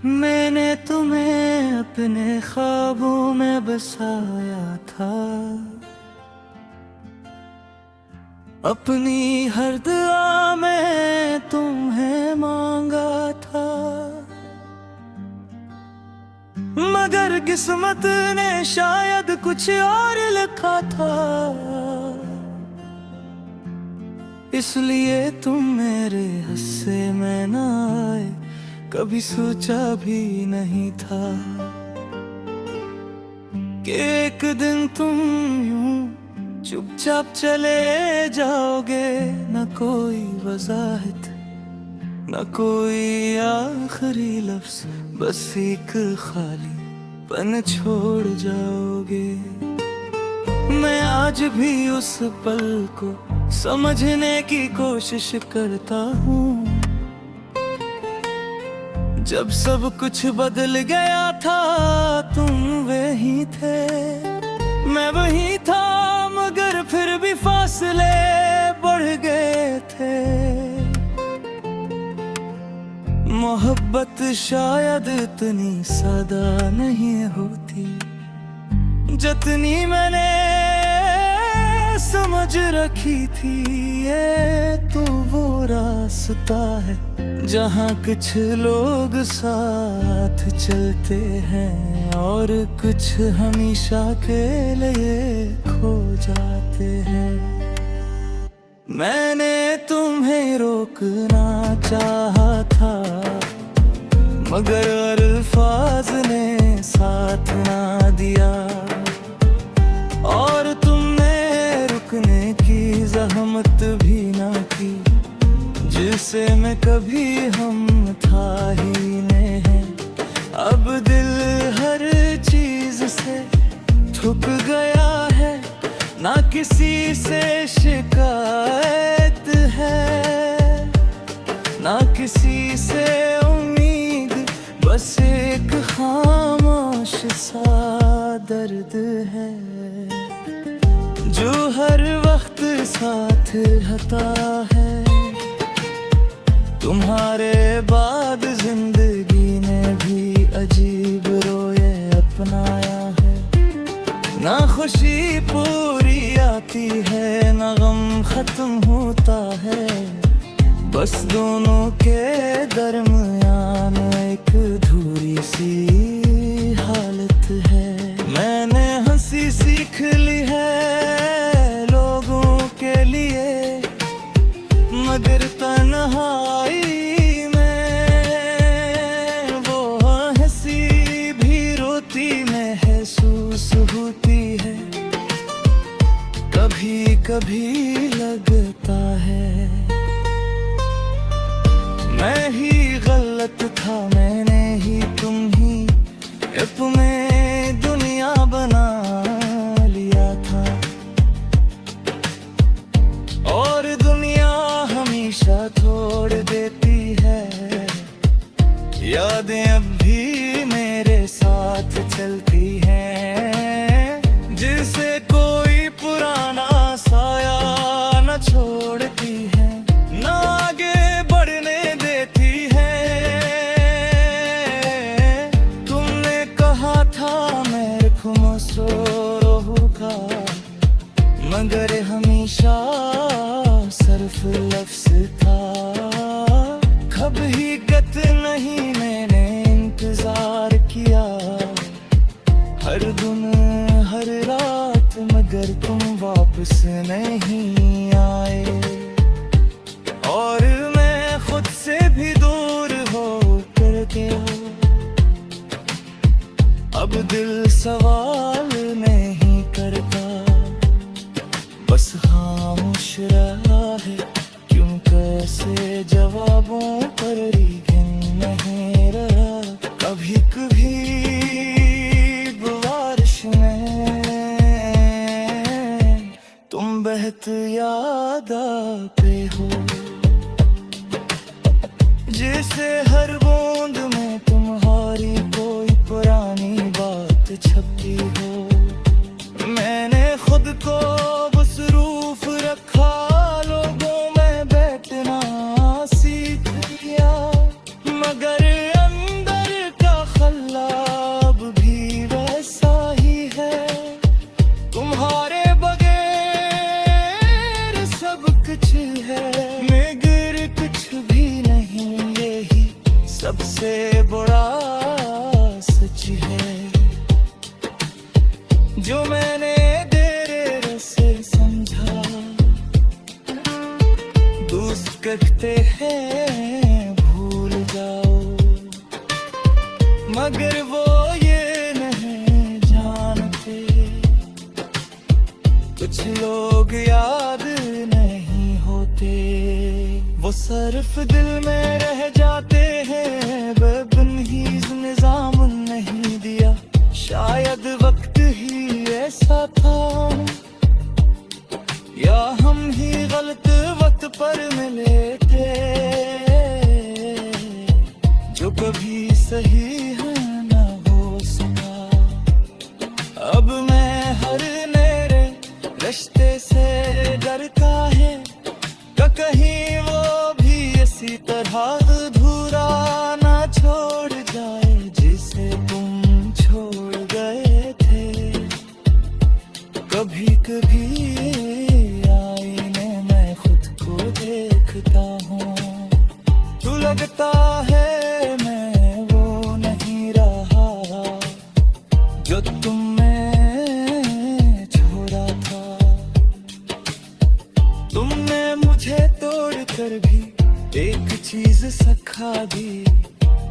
मैंने तुम्हें अपने ख्वाबों में बसाया था, अपनी हर दुआ में तुम्हें मांगा था, मगर किस्मत ने शायद कुछ और लिखा था। इसलिए तुम मेरे हिस्से में न आए, कभी सोचा भी नहीं था कि एक दिन तुम यूं चुपचाप चले जाओगे। न कोई वजाहत, न कोई आखिरी लफ्ज, बस एक खाली पन छोड़ जाओगे। मैं आज भी उस पल को समझने की कोशिश करता हूँ, जब सब कुछ बदल गया था। तुम वही थे, मैं वही था, मगर फिर भी फासले बढ़ गए थे। मोहब्बत शायद इतनी सादा नहीं होती जितनी मैंने समझ रखी थी। ये तो वो रास्ता है जहाँ कुछ लोग साथ चलते हैं और कुछ हमेशा के लिए खो जाते हैं। मैंने तुम्हें रोकना चाहा था, मगर अल्फाज ने साथ ना दिया, और तुमने रुकने की जहमत भी ना की, जिसे मैं कभी हम था ही नहीं। अब दिल हर चीज से थक गया है, ना किसी से शिकायत है, ना किसी से उम्मीद, बस एक खामोश सा दर्द है जो हर वक्त साथ रहता है। तुम्हारे बाद जिंदगी ने भी अजीब रोए अपनाया है, ना खुशी पूरी आती है, ना गम खत्म होता है, बस दोनों के दरमियान एक अधूरी सी हालत है। मैंने हंसी सीख ली है लोगों के लिए, मगर तन्हाई में वो हंसी भी रोती महसूस होती है। कभी कभी लगता है मैं ही गलत था, मैंने ही तुम ही अपने दुनिया बना लिया था, और दुनिया हमेशा छोड़ देती है। यादें अब भी मेरे साथ चलती हैं, जिसे कोई पुराना साया न छोड़ती है, न आगे बढ़ने देती है। तुमने कहा था मेरे को होगा, मगर हमेशा सिर्फ लफ्ज था, कभी गत नहीं मैंने इंतजार किया हर दिन हर रात, मगर तुम वापस नहीं आए, और मैं खुद से भी दूर हो कर गया। अब दिल सवाल नहीं करता, बस खामोश रहा है, क्यों कैसे जवाबों पर यकीन नहीं रहा। कभी कभी बारिश में तुम बहत याद आते हो, जैसे हर बूंद में तुम्हारी कोई पुरानी बात छपी हो। मैंने खुद को मसरूफ रखा, लोगों में बैठना सीख लिया, मगर अंदर कहते हैं भूल जाओ, मगर वो ये नहीं जानते कुछ लोग याद नहीं होते। वो सिर्फ दिल में रह जाते हैं, बेबिन ही निजाम नहीं दिया। शायद वक्त ही ऐसा था, या हम ही गलत वक्त पर मिले थे, जो कभी सही है न हो सका। अब मैं हर मेरे रिश्ते से डरता है कि कहीं वो भी इसी तरह अधूरा ना छोड़ जाए, जिसे तुम छोड़ गए थे। कभी कभी देखता हूँ तू लगता है मैं वो नहीं रहा जो तुमने छोड़ा था। तुमने मुझे तोड़ कर भी एक चीज सिखा दी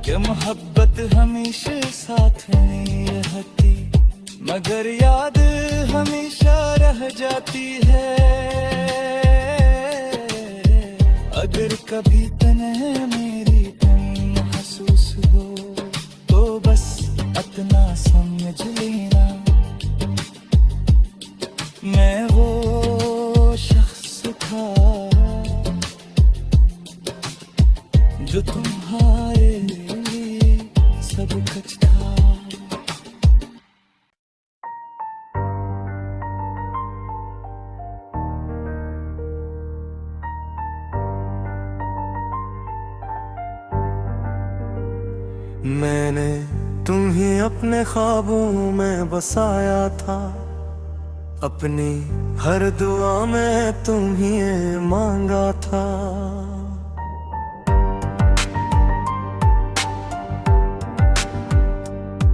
कि मोहब्बत हमेशा साथ नहीं रहती, मगर याद हमेशा रह जाती है। अगर कभी तन्हे मेरी तन महसूस हो तो बस इतना समझ लेना, मैं वो शख्स था जो तुम्हारे लिए सब कुछ था। मैंने तुम्हें अपने ख्वाबों में बसाया था, अपनी हर दुआ में तुम्हें मांगा था।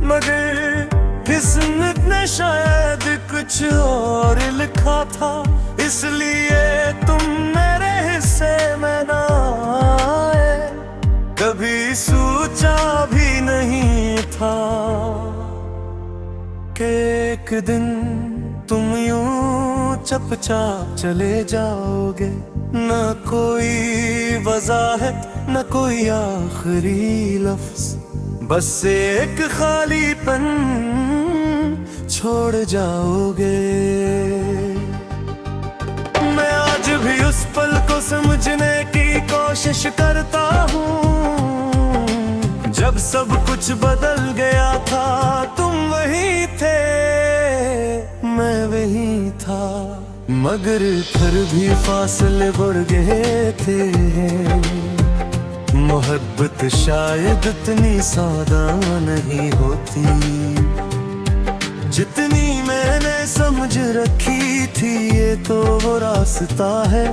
मगर किस्मत ने शायद कुछ और लिखा था, इसलिए तुम मेरे हिस्से में ना आए। कभी सोचा भी नहीं था कि एक दिन तुम यूं चुपचाप चले जाओगे, न कोई वजाहत न कोई आखिरी लफ्ज, बस एक खालीपन छोड़ जाओगे। मैं आज भी उस पल को समझने की कोशिश करता हूँ, जब सब कुछ बदल गया था। तुम वही थे मैं वही था, मगर फिर भी फासले बढ़ गए थे। मोहब्बत शायद इतनी सादा नहीं होती जितनी मैंने समझ रखी थी। ये तो वो रास्ता है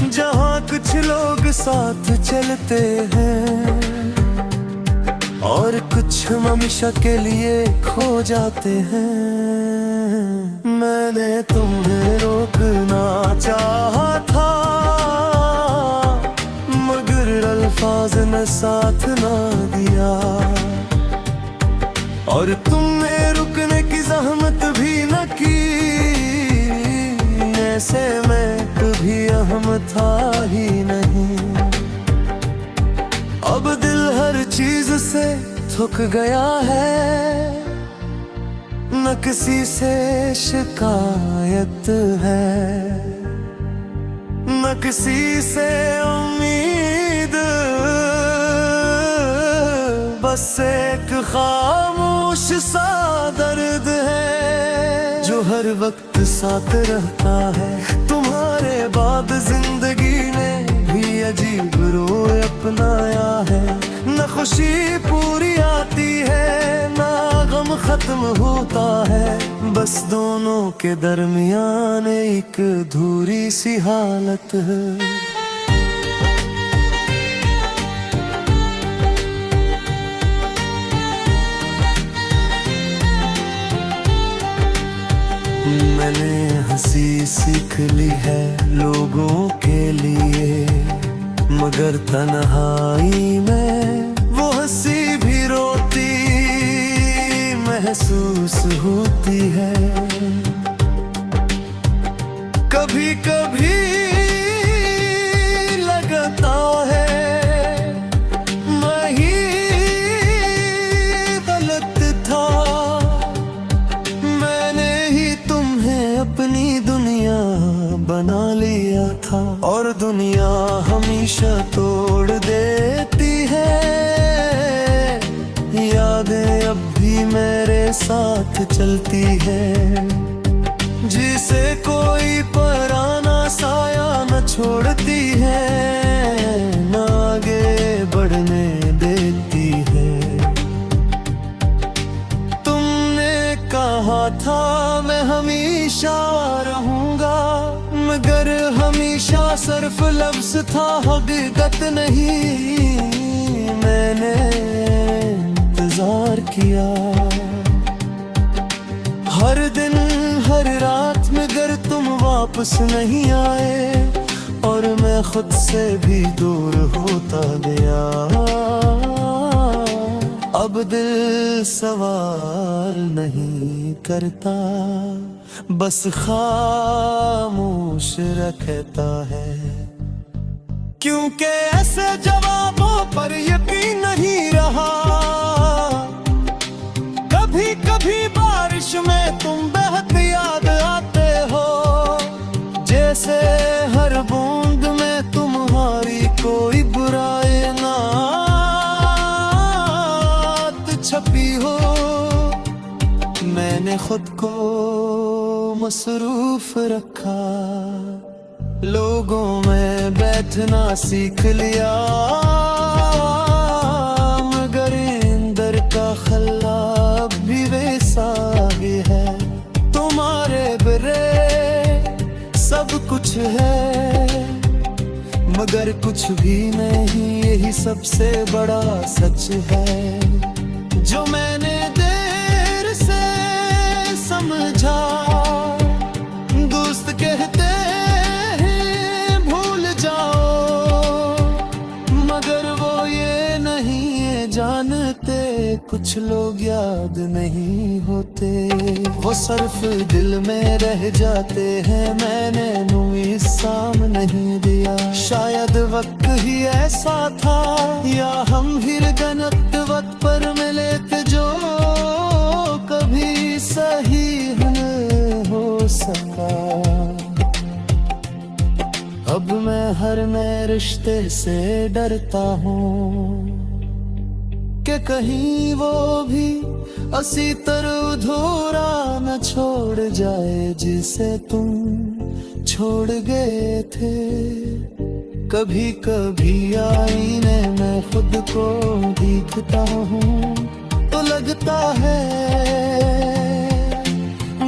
जहाँ कुछ लोग साथ चलते हैं और कुछ हमेशा के लिए खो जाते हैं। मैंने तुम्हें रोकना चाहा था, मगर अल्फाज ने साथ ना दिया, और तुमने रुकने की जहमत भी न की। ऐसे में कभी अहम था ही नहीं। अब दिल हर चीज से थक गया है, न किसी से शिकायत है, न किसी से उम्मीद, बस एक खामोश सा दर्द है जो हर वक्त साथ रहता है। तुम्हारे बाद जिंदगी ने भी अजीब रोए अपनाया है, न खुशी पूरी आती है ना गम खत्म होता है, बस दोनों के दरमियान एक अधूरी सी हालत है। मैंने हंसी सीख ली है लोगों के लिए, मगर तन्हाई में वो हंसी भी रोती महसूस होती है। कभी कभी लगता है मैं ही गलत था, मैंने ही तुम्हें अपनी दुनिया बना लिया था। और दुनिया हमेशा तोड़ देती है, यादें अब भी मेरे साथ चलती है। जिसे कोई पराना साया न छोड़ती है, न आगे बढ़ने देती है। तुमने कहा था मैं हमेशा रहूंगा, मगर हमेशा सिर्फ लफ्ज़ था, हकीकत नहीं। मैंने इंतजार किया हर दिन हर रात, मगर तुम वापस नहीं आए और मैं खुद से भी दूर होता गया। अब दिल सवाल नहीं करता, बस खामोश रहता है। क्योंकि ऐसे जवाबों पर यकीन नहीं रहा। कभी कभी बारिश में तुम बहते याद आते हो, जैसे हर बूंद में तुम्हारी कोई बुराई नात छपी हो। मैंने खुद को मसरूफ रखा, लोगों में बैठना सीख लिया, मगर अंदर का खला अब भी वैसा ही है। तुम्हारे बरे सब कुछ है, मगर कुछ भी नहीं, यही सबसे बड़ा सच है। जो मैंने देर से समझा, दोस्त कहते हैं भूल जाओ, मगर वो ये नहीं जानते कुछ लोग याद नहीं होते, वो सिर्फ दिल में रह जाते हैं। मैंने नुई साम नहीं दिया, शायद वक्त ही ऐसा था, या हम फिर गलत वक्त पर मिले थे, जो कभी सही न हो सका। अब मैं हर नए रिश्ते से डरता हूँ कि कहीं वो भी असी तरह अधूरा न छोड़ जाए, जिसे तुम छोड़ गए थे। कभी कभी आईने में खुद को देखता हूँ तो लगता है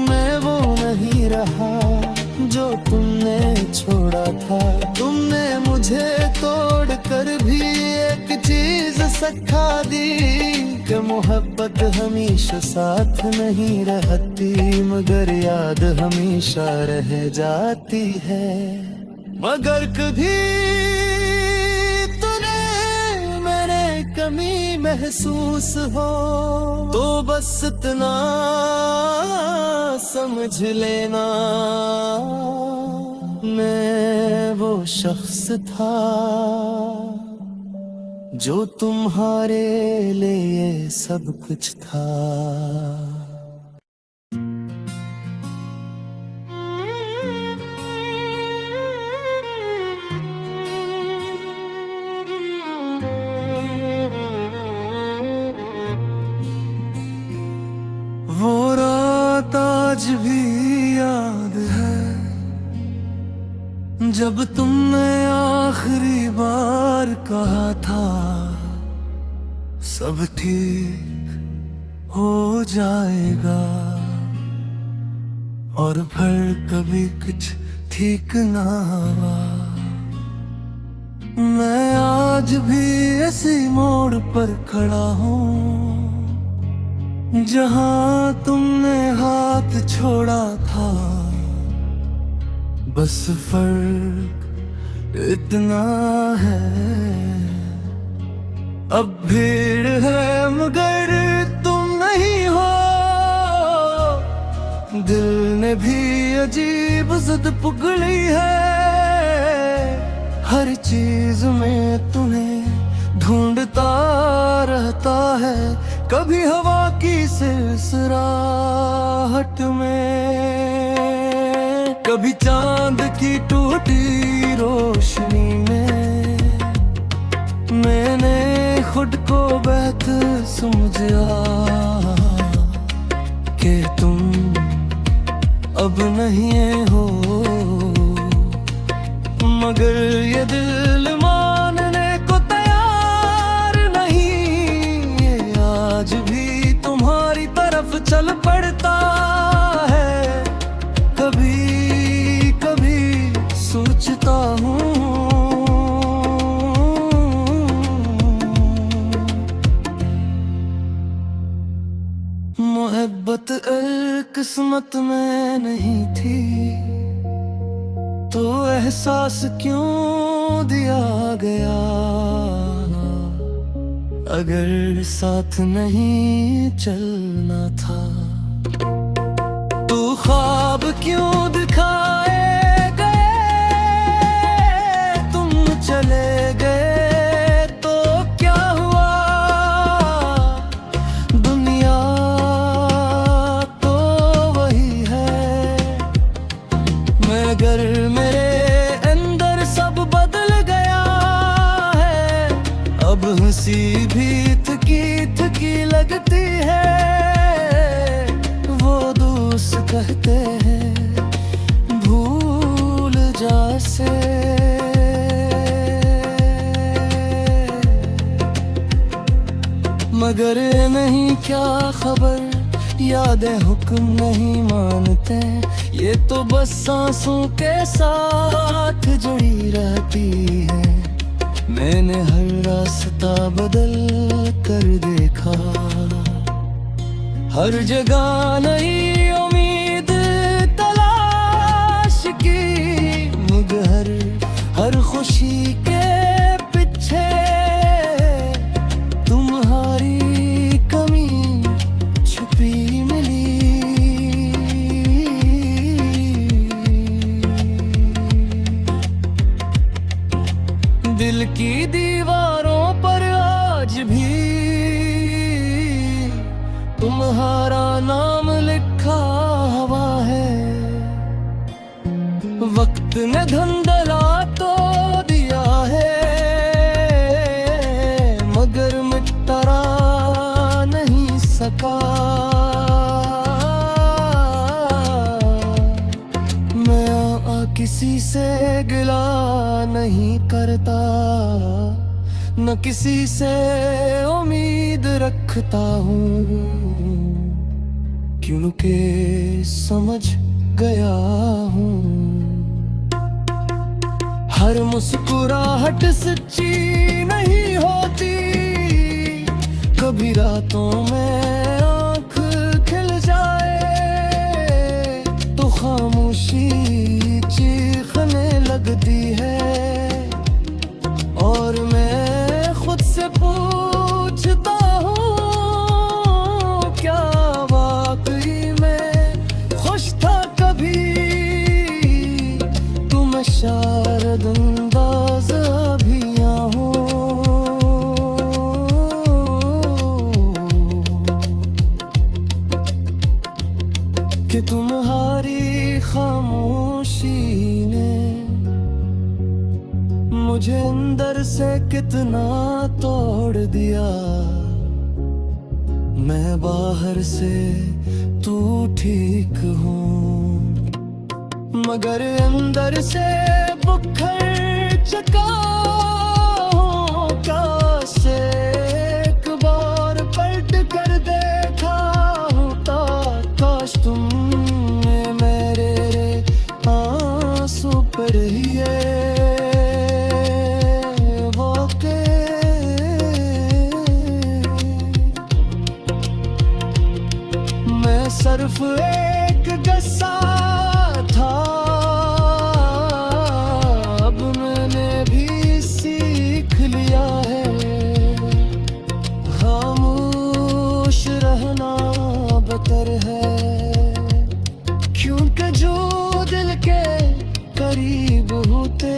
मैं वो नहीं रहा जो तुमने छोड़ा था। तुमने मुझे तोड़ कर भी एक चीज सिखा दी कि मोहब्बत हमेशा साथ नहीं रहती, मगर याद हमेशा रह जाती है। मगर कभी तूने मेरे कमी महसूस हो तो बस इतना समझ लेना, मैं वो शख्स था जो तुम्हारे लिए सब कुछ था। वो रात आज भी याद है जब तुमने आखिरी बार कहा था सब ठीक हो जाएगा, और फिर कभी कुछ ठीक ना हुआ। मैं आज भी ऐसी मोड़ पर खड़ा हूँ जहाँ तुमने हाथ छोड़ा था, बस फर्क इतना है। अब भीड़ है मगर तुम नहीं हो, दिल ने भी अजीब जिद पकड़ी है। हर चीज में तुम्हें ढूंढता रहता है, कभी हवा की सिलसिलाहट में, कभी चांद की टूटी रोशनी में। मैंने खुद को बेहतर समझा कि तुम अब नहीं हो, मगर ये दिल मानने को तैयार नहीं। ये आज भी तुम्हारी तरफ चल पड़ता है। कभी कभी सोचता हूँ मोहब्बत किस्मत में नहीं थी, तो एहसास क्यों दिया गया। अगर साथ नहीं चलना था, तो ख्वाब क्यों दिखाए गए। तुम चले गए तो क्या हुआ, दुनिया तो वही है। मगर मेरे अंदर सब बदल गया है। अब हंसी भी थकी थकी लगती है। वो दोस्त कहते हैं भूल जा से, मगर नहीं क्या खबर, यादें हुक्म नहीं मानते। ये तो बस सांसों के साथ जुड़ी रहती है। मैंने हर रास्ता बदल कर देखा, हर जगह नई उम्मीद तलाश की। मगर हर खुशी के पीछे तुम्हारी कमी छुपी मिली। दिल की दीवारों पर आज भी तुम्हारा नाम लिखा हुआ है। वक्त ने धंधला तो दिया है, मगर मिटा नहीं सका। मैं किसी से गिला नहीं करता, न किसी से उम्मीद रखता हूँ, क्योंकि समझ गया हूँ हर मुस्कुराहट सच्ची नहीं होती। कभी रातों में आँख खिल जाए तो खामोशी चीखने लगती है। और मैं खुद से पूछता हूँ, क्या वाकई में खुश था कभी। तुम शायद अंदाज अभियां हो, कि तुम्हारी खामोशी ने मुझे अंदर से कितना तोड़ दिया। मैं बाहर से तू ठीक हूँ, मगर अंदर से बुखर चुका हूँ। काश एक बार पलट कर देखा होता, काश तुमने मेरे आंसू पढ़िए। मैं सिर्फ एक गस्सा था, अब मैंने लिया है। खामोश रहना बेहतर है, क्योंकि जो दिल के करीब होते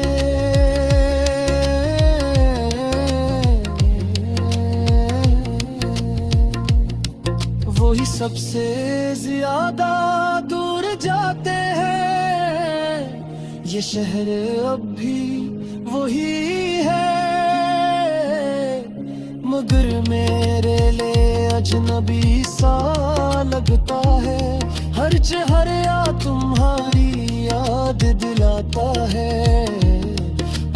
वही सबसे ज्यादा दूर जाते हैं। ये शहर अब भी वही है, मगर मेरे लिए अजनबी सा लगता है। हर चेहरा तुम्हारी याद दिलाता है,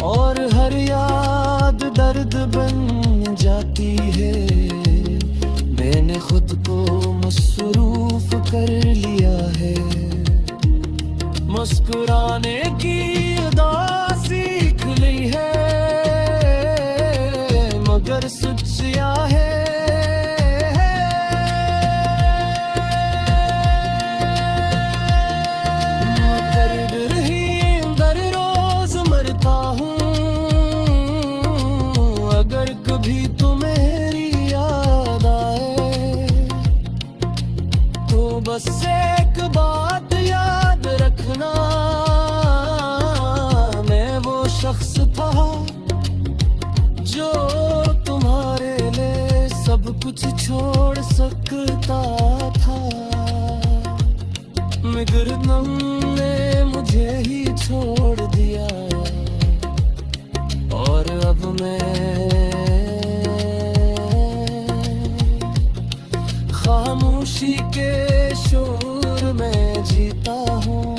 और हर याद दर्द बन जाती है। मैंने खुद को मसरूफ कर लिया है, मुस्कुराने की अदा सीख ली है, मगर सच्चिया है। दर्द ही दर रोज मरता हूँ, अगर कभी तुम्हें याद आए तो बस एक बात याद रखना, मैं वो शख्स था जो तुम्हारे लिए सब कुछ छोड़ सकता था, मगर तुमने मुझे ही छोड़ दिया। और अब मैं खामोशी के शोर में जीता हूँ,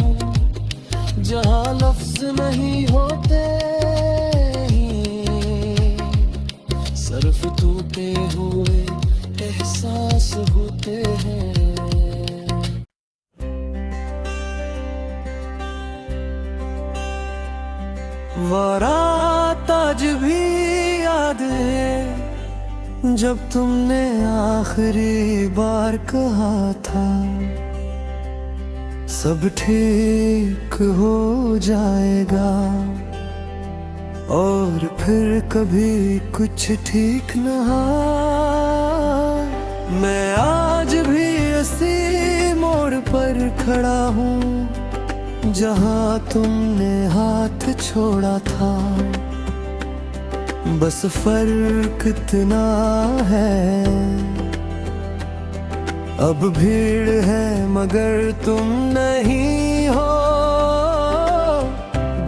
जहाँ लफ्ज नहीं होते ही सिर्फ टूटे हुए एहसास होते हैं। बारात आज भी याद है, जब तुमने आखिरी बार कहा था सब ठीक हो जाएगा, और फिर कभी कुछ ठीक न हुआ। मैं आज भी इसी मोड़ पर खड़ा हूँ जहाँ तुमने हाथ छोड़ा था, बस फर्क इतना है अब भीड़ है मगर तुम नहीं हो।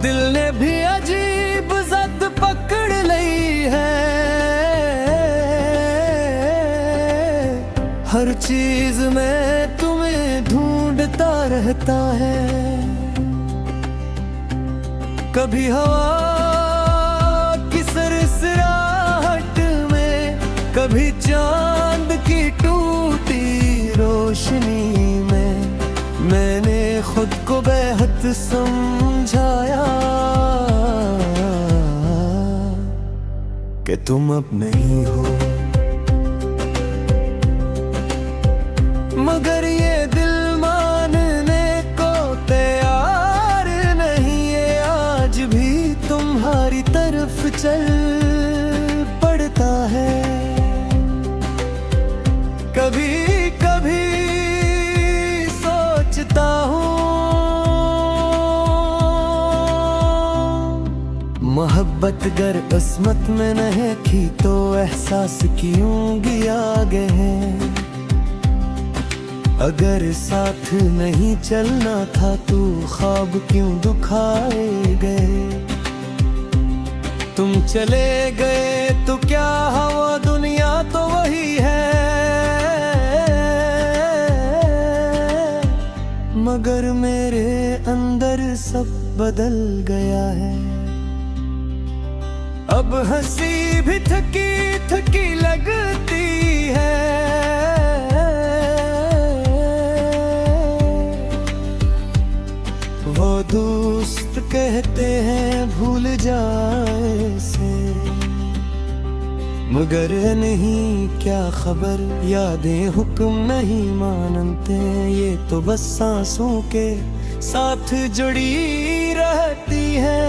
दिल ने भी अजीब ज़द पकड़ ली है, हर चीज में तुम्हें ढूंढता रहता है। कभी हवा की सरसराहट में, कभी चांद की टूटी रोशनी में, मैंने खुद को बेहद समझाया कि तुम अब नहीं हो। मगर ये दिल मानने को तैयार नहीं है, आज भी तुम्हारी तरफ चल पड़ता है। कभी कभी सोचता हूँ मोहब्बत गर किस्मत में नहीं थी तो एहसास क्यों किया गए हैं। अगर साथ नहीं चलना था तो ख्वाब क्यों दुखाए गए। तुम चले गए तो क्या हुआ, दुनिया तो वही है, मगर मेरे अंदर सब बदल गया है। अब हंसी भी थकी थकी लगती है, वो दोस्त कहते हैं भूल जाए से, मगर नहीं क्या खबर यादें हुक्म नहीं मानते। ये तो बस सांसों के साथ जुड़ी रहती है।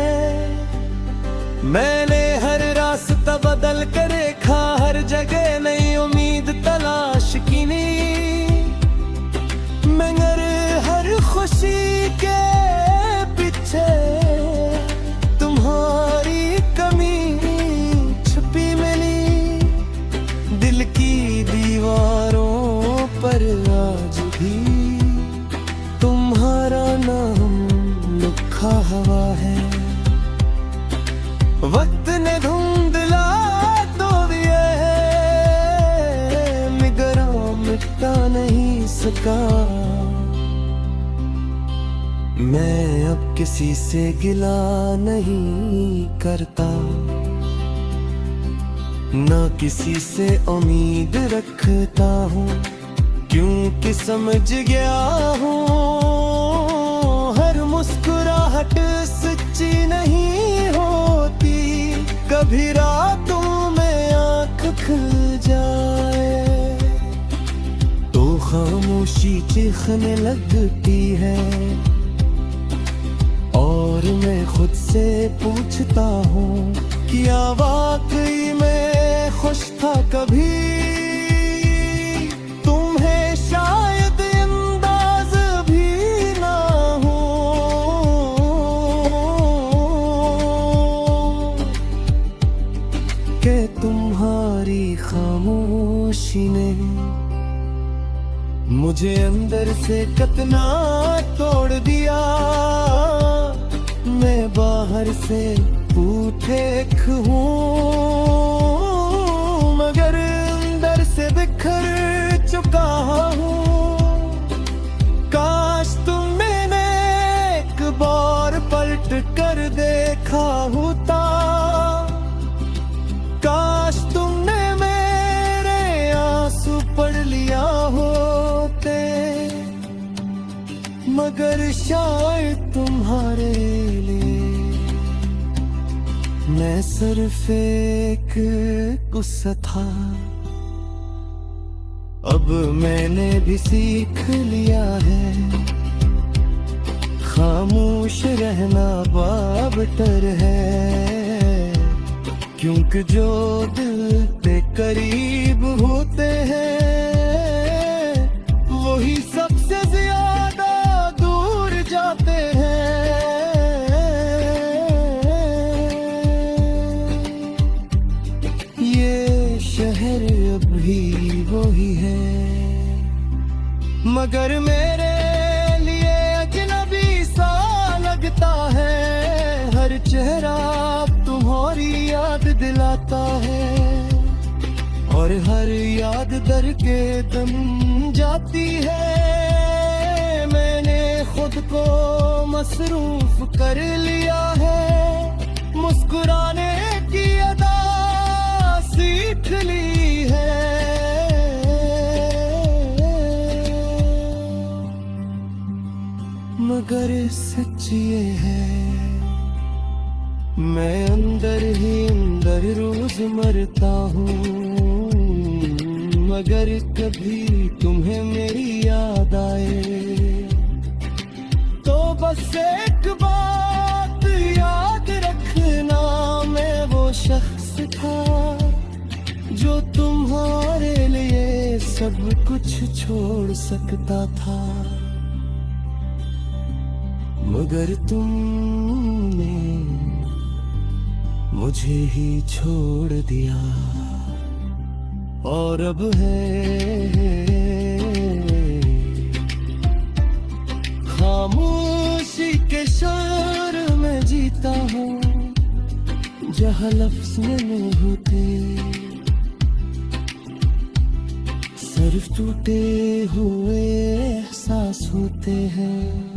मैंने हर रास्ते रास्ता बदल कर रेखा, हर जगह नई उम्मीद तलाश की नहीं, मगर हर खुशी के पीछे तुम्हारी कमी छुपी मिली। दिल की दीवारों पर आज भी तुम्हारा नाम लिखा हुआ है। वक्त ने धुंधला तो दिए मगर मिटा नहीं सका। मैं अब किसी से गिला नहीं करता, ना किसी से उम्मीद रखता हूँ, क्योंकि समझ गया हूँ हर मुस्कुराहट सच्ची नहीं होती। कभी रातों में आँख खुल जाए तो खामोशी चीखने लगती है, और मैं खुद से पूछता हूँ क्या वाकई मैं खुश था कभी। तुम्हें शायद अंदाज भी ना हो कि तुम्हारी खामोशी ने मुझे अंदर से कितना तोड़ दिया। मैं बाहर से टूट हूँ मगर अंदर से बिखर चुका हूँ। काश तुमने एक बार पलट कर देखा होता, काश तुमने मेरे आंसू पढ़ लिया होते, मगर शायद तुम्हारे लिए मैं सिर्फ एक गुस्सा था। अब मैंने भी सीख लिया है खामोश रहना बाबतर है, क्योंकि जो दिल के करीब होते हैं वही सबसे ज्यादा दूर जाते हैं। ये शहर अभी वही है, मगर मेरे लिए अजनबी सा लगता है। हर चेहरा तुम्हारी याद दिलाता है, और हर याद दर के दम जाती है। मैंने खुद को मसरूफ कर लिया है, मुस्कुराने की अदा सीख ली है। मगर सच ये है मैं अंदर ही अंदर रोज मरता हूँ, मगर कभी तुम्हें मेरी याद आए तो बस एक बात याद रखना, मैं वो शख्स था जो तुम्हारे लिए सब कुछ छोड़ सकता था, मगर तुमने मुझे ही छोड़ दिया। और अब है खामोशी के शहर में जीता हूँ, जहाँ लफ्ज़ नहीं होते, सिर्फ टूटे हुए एहसास होते हैं।